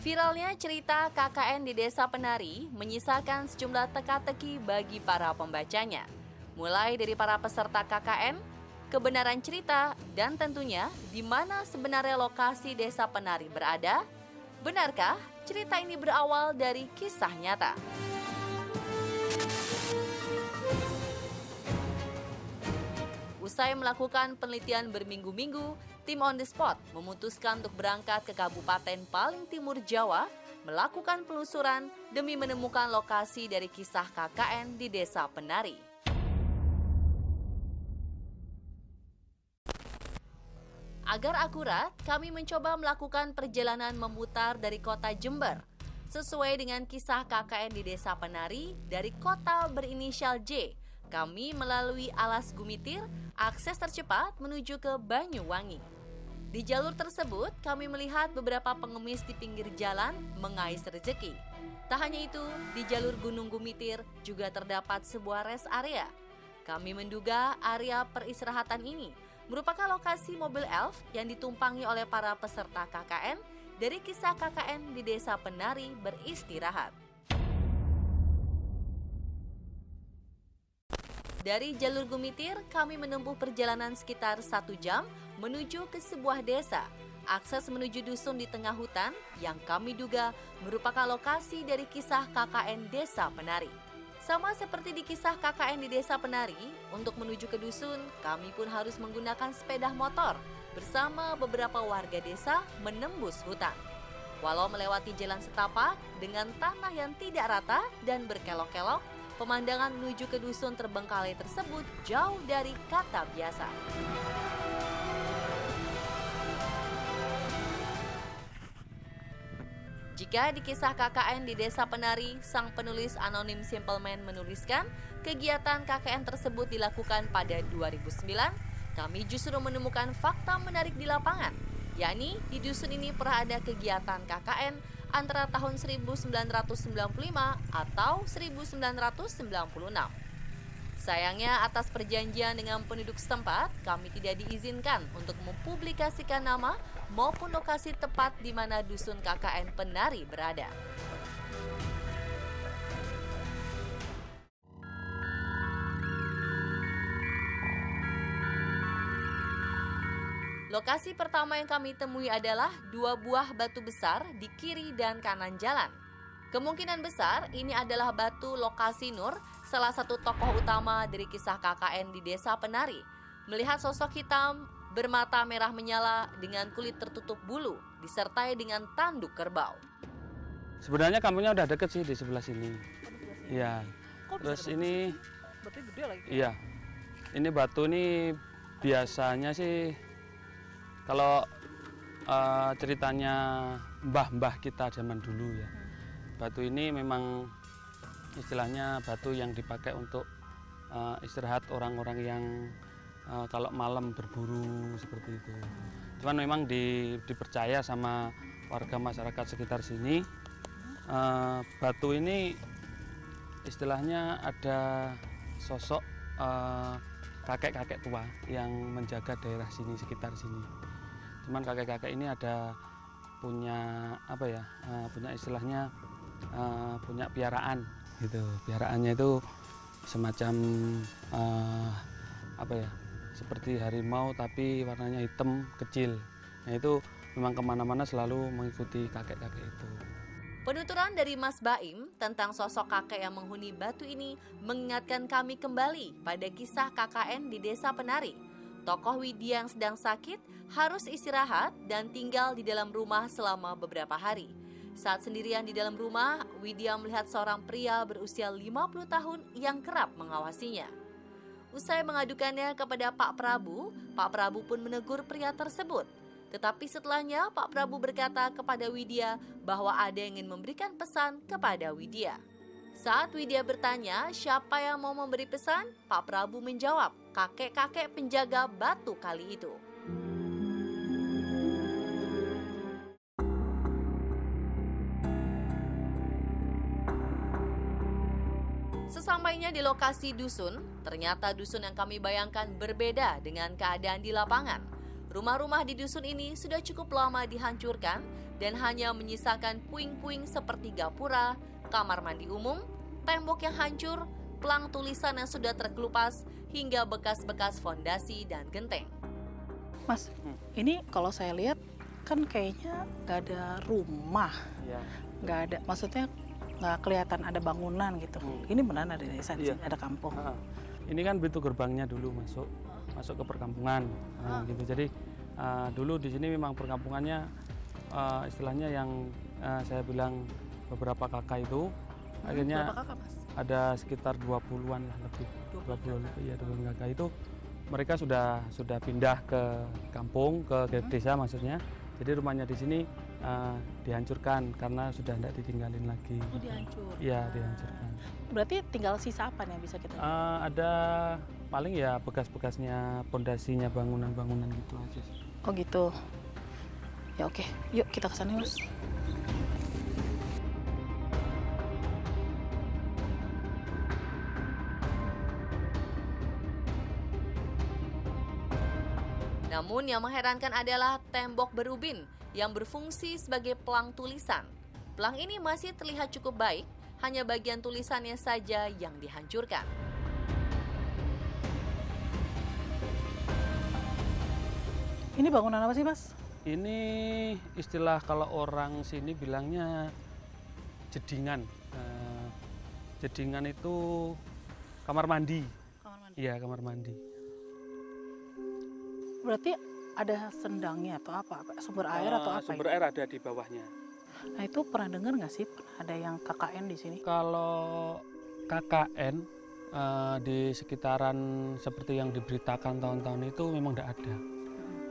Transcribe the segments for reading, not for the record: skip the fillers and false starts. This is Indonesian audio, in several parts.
Viralnya cerita KKN di Desa Penari menyisakan sejumlah teka-teki bagi para pembacanya. Mulai dari para peserta KKN, kebenaran cerita, dan tentunya di mana sebenarnya lokasi Desa Penari berada. Benarkah cerita ini berawal dari kisah nyata? Usai melakukan penelitian berminggu-minggu, tim On The Spot memutuskan untuk berangkat ke Kabupaten paling timur Jawa, melakukan penelusuran demi menemukan lokasi dari kisah KKN di Desa Penari. Agar akurat, kami mencoba melakukan perjalanan memutar dari kota Jember, sesuai dengan kisah KKN di Desa Penari dari kota berinisial J. Kami melalui Alas Gumitir, akses tercepat menuju ke Banyuwangi. Di jalur tersebut, kami melihat beberapa pengemis di pinggir jalan mengais rezeki. Tak hanya itu, di jalur Gunung Gumitir juga terdapat sebuah rest area. Kami menduga area peristirahatan ini merupakan lokasi mobil elf yang ditumpangi oleh para peserta KKN dari kisah KKN di Desa Penari beristirahat. Dari jalur Gumitir, kami menempuh perjalanan sekitar 1 jam menuju ke sebuah desa. Akses menuju dusun di tengah hutan yang kami duga merupakan lokasi dari kisah KKN Desa Penari. Sama seperti di kisah KKN di Desa Penari, untuk menuju ke dusun, kami pun harus menggunakan sepeda motor bersama beberapa warga desa menembus hutan. Walau melewati jalan setapak dengan tanah yang tidak rata dan berkelok-kelok, pemandangan menuju ke dusun terbengkalai tersebut jauh dari kata biasa. Jika di kisah KKN di Desa Penari, sang penulis anonim Simple Man menuliskan kegiatan KKN tersebut dilakukan pada 2009, kami justru menemukan fakta menarik di lapangan, yakni di dusun ini pernah ada kegiatan KKN antara tahun 1995 atau 1996. Sayangnya atas perjanjian dengan penduduk setempat, kami tidak diizinkan untuk mempublikasikan nama maupun lokasi tepat di mana dusun KKN Penari berada. Lokasi pertama yang kami temui adalah 2 buah batu besar di kiri dan kanan jalan. Kemungkinan besar ini adalah batu lokasi Nur, salah satu tokoh utama dari kisah KKN di Desa Penari. Melihat sosok hitam bermata merah menyala dengan kulit tertutup bulu, disertai dengan tanduk kerbau. Sebenarnya kampungnya udah deket sih di sebelah sini. Iya. Terus ini, berarti gede lagi. Iya. Ini batu ini biasanya sih kalau ceritanya mbah-mbah kita zaman dulu ya. Batu ini memang istilahnya batu yang dipakai untuk istirahat orang-orang yang kalau malam berburu seperti itu. Cuman memang dipercaya sama warga masyarakat sekitar sini, batu ini istilahnya ada sosok kakek-kakek tua yang menjaga daerah sini, sekitar sini. Cuman kakek-kakek ini ada punya apa ya, punya istilahnya punya piaraan gitu. Piaraannya itu semacam apa ya, seperti harimau tapi warnanya hitam kecil. Nah itu memang kemana-mana selalu mengikuti kakek-kakek itu. Penuturan dari Mas Baim tentang sosok kakek yang menghuni batu ini mengingatkan kami kembali pada kisah KKN di Desa Penari. Tokoh Widya yang sedang sakit harus istirahat dan tinggal di dalam rumah selama beberapa hari. Saat sendirian di dalam rumah, Widya melihat seorang pria berusia 50 tahun yang kerap mengawasinya. Usai mengadukannya kepada Pak Prabu pun menegur pria tersebut. Tetapi setelahnya Pak Prabu berkata kepada Widya bahwa ada yang ingin memberikan pesan kepada Widya. Saat Widya bertanya siapa yang mau memberi pesan, Pak Prabu menjawab, kakek-kakek penjaga batu kali itu. Sesampainya di lokasi dusun, ternyata dusun yang kami bayangkan berbeda dengan keadaan di lapangan. Rumah-rumah di dusun ini sudah cukup lama dihancurkan dan hanya menyisakan puing-puing seperti gapura, kamar mandi umum, tembok yang hancur, plang tulisan yang sudah terkelupas, hingga bekas-bekas fondasi dan genteng. Mas, ini kalau saya lihat kan kayaknya nggak ada rumah, nggak ada, maksudnya nggak kelihatan ada bangunan gitu. Ini benar ada desa di sini, ada kampung. Ini kan pintu gerbangnya dulu masuk ke perkampungan, gitu. Jadi dulu di sini memang perkampungannya istilahnya yang saya bilang beberapa kakak itu, akhirnya Berapa kakak, Mas? ada sekitar 20-an lah lebih, 20 kakak itu mereka sudah pindah ke kampung, ke desa maksudnya. Jadi rumahnya di sini dihancurkan karena sudah tidak ditinggalin lagi. Oh, dihancurkan. Iya, dihancurkan. Berarti tinggal sisa apa nih yang bisa kita lihat? Ada paling ya bekas-bekasnya, pondasinya, bangunan-bangunan gitu aja sih. Oh gitu. Ya oke, yuk kita ke sana, Mas. Namun yang mengherankan adalah tembok berubin yang berfungsi sebagai pelang tulisan. Pelang ini masih terlihat cukup baik, hanya bagian tulisannya saja yang dihancurkan. Ini bangunan apa sih, Mas? Ini istilah kalau orang sini bilangnya jedingan. Jedingan itu kamar mandi. Kamar mandi. Iya, kamar mandi. Berarti ada sendangnya atau apa? Sumber air atau apa? Sumber air ada di bawahnya. Nah itu pernah dengar nggak sih ada yang KKN di sini? Kalau KKN di sekitaran seperti yang diberitakan tahun-tahun itu memang tidak ada.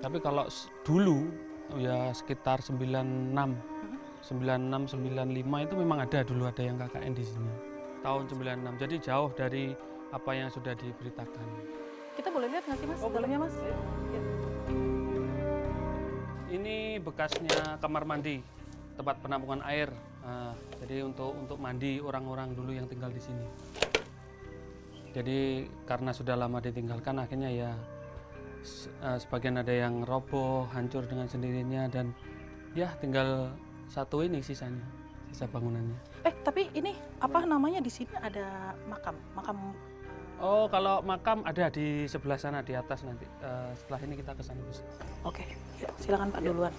Tapi kalau dulu ya sekitar 96, 95 itu memang ada yang KKN di sini. Tahun 96. Jadi jauh dari apa yang sudah diberitakan. Kita boleh lihat nggak sih, Mas? Dalamnya, Mas? Ini bekasnya kamar mandi, tempat penampungan air. Jadi untuk mandi orang-orang dulu yang tinggal di sini. Jadi karena sudah lama ditinggalkan, akhirnya ya sebagian ada yang roboh, hancur dengan sendirinya, dan ya tinggal satu ini sisa bangunannya. Tapi ini apa namanya di sini ada makam? Oh, kalau makam ada di sebelah sana di atas nanti. Setelah ini kita ke sana. Oke, silakan Pak duluan.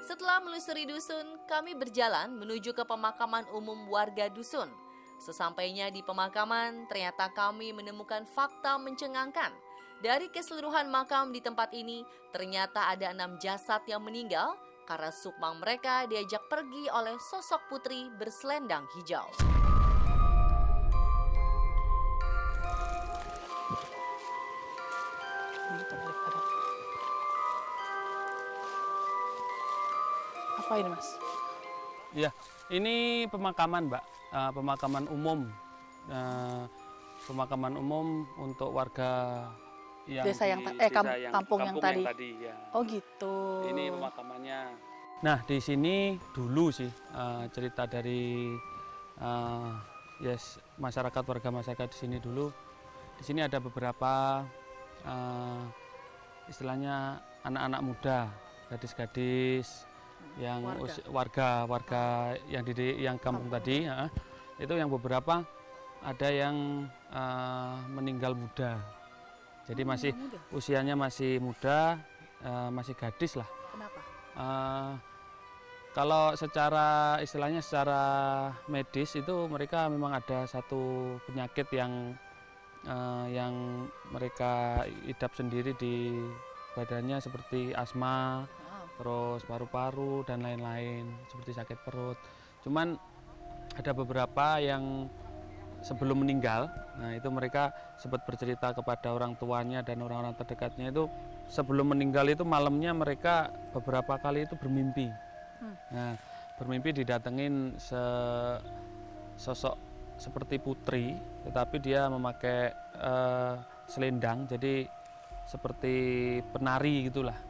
Setelah melusuri dusun, kami berjalan menuju ke pemakaman umum warga dusun. Sesampainya di pemakaman, ternyata kami menemukan fakta mencengangkan. Dari keseluruhan makam di tempat ini, ternyata ada 6 jasad yang meninggal karena sukmang mereka diajak pergi oleh sosok putri berselendang hijau. Apa ini, Mas? Ya, ini pemakaman, Mbak. Pemakaman umum. Pemakaman umum untuk warga yang kampung yang tadi. Ya. Oh gitu. Ini pemakamannya. Nah, di sini dulu sih cerita dari warga masyarakat di sini dulu. Di sini ada beberapa istilahnya anak-anak muda, gadis-gadis yang warga yang kampung tadi, itu yang beberapa ada yang meninggal muda. Jadi masih usianya masih muda, masih gadis lah. Kenapa? Kalau secara istilahnya secara medis itu mereka memang ada satu penyakit yang mereka idap sendiri di badannya, seperti asma, terus paru-paru dan lain-lain, seperti sakit perut. Cuman ada beberapa yang sebelum meninggal, nah itu mereka sempat bercerita kepada orang tuanya dan orang-orang terdekatnya itu sebelum meninggal itu malamnya mereka beberapa kali itu bermimpi. Nah, bermimpi didatengin sosok seperti putri, tetapi dia memakai selendang, jadi seperti penari gitulah.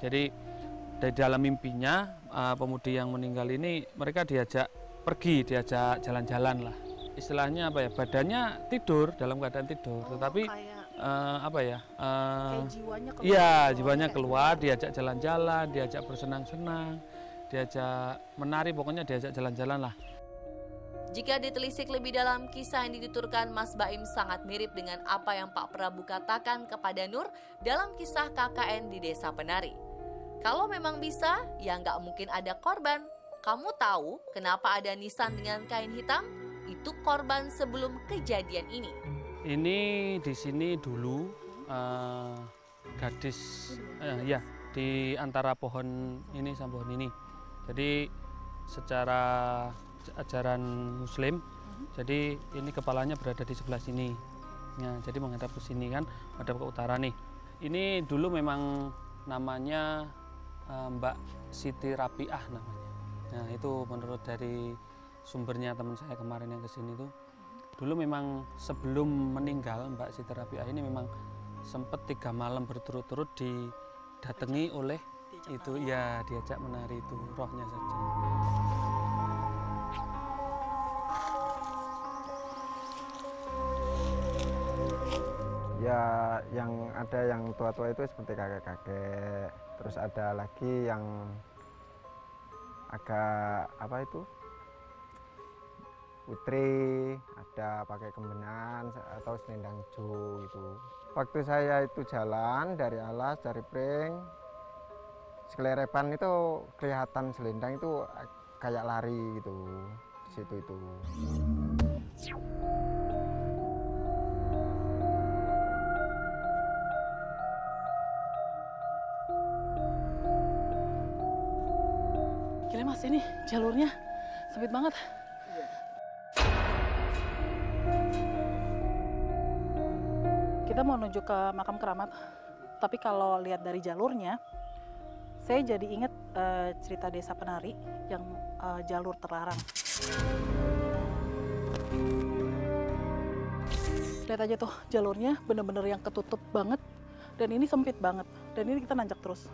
Jadi dari dalam mimpinya pemudi yang meninggal ini mereka diajak pergi, diajak jalan-jalan lah. istilahnya apa ya, badannya tidur, dalam keadaan tidur, tetapi apa ya, kayak jiwanya keluar. iya, jiwanya keluar, diajak jalan-jalan, diajak bersenang-senang, diajak menari, pokoknya diajak jalan-jalan lah. Jika ditelisik lebih dalam, kisah yang dituturkan Mas Baim sangat mirip dengan apa yang Pak Prabu katakan kepada Nur dalam kisah KKN di Desa Penari. Kalau memang bisa, ya nggak mungkin ada korban. Kamu tahu kenapa ada nisan dengan kain hitam? Itu korban sebelum kejadian ini. Ini di sini dulu gadis, ya di antara pohon ini sama pohon ini. Jadi secara ajaran Muslim, jadi ini kepalanya berada di sebelah sini, ya, jadi menghadap ke sini kan, menghadap ke utara nih. Ini dulu memang namanya Mbak Siti Rapiah namanya. Nah itu menurut dari sumbernya teman saya kemarin yang kesini tuh, dulu memang sebelum meninggal Mbak Siti Rapiah ini memang sempat 3 malam berturut-turut didatangi oleh itu, ya diajak menari itu, rohnya saja. Ya, yang ada yang tua-tua itu seperti kakek-kakek, terus ada lagi yang agak apa itu, putri, ada pakai kembenan atau selendang hijau itu. Waktu saya itu jalan dari alas, dari pring, sekelerepan itu kelihatan selendang itu kayak lari gitu di situ itu. Gila Mas, ini jalurnya sempit banget. Kita mau menuju ke makam keramat, tapi kalau lihat dari jalurnya, saya jadi ingat cerita Desa Penari yang jalur terlarang. Lihat aja tuh jalurnya bener-bener yang ketutup banget, dan ini sempit banget, dan ini kita nanjak terus.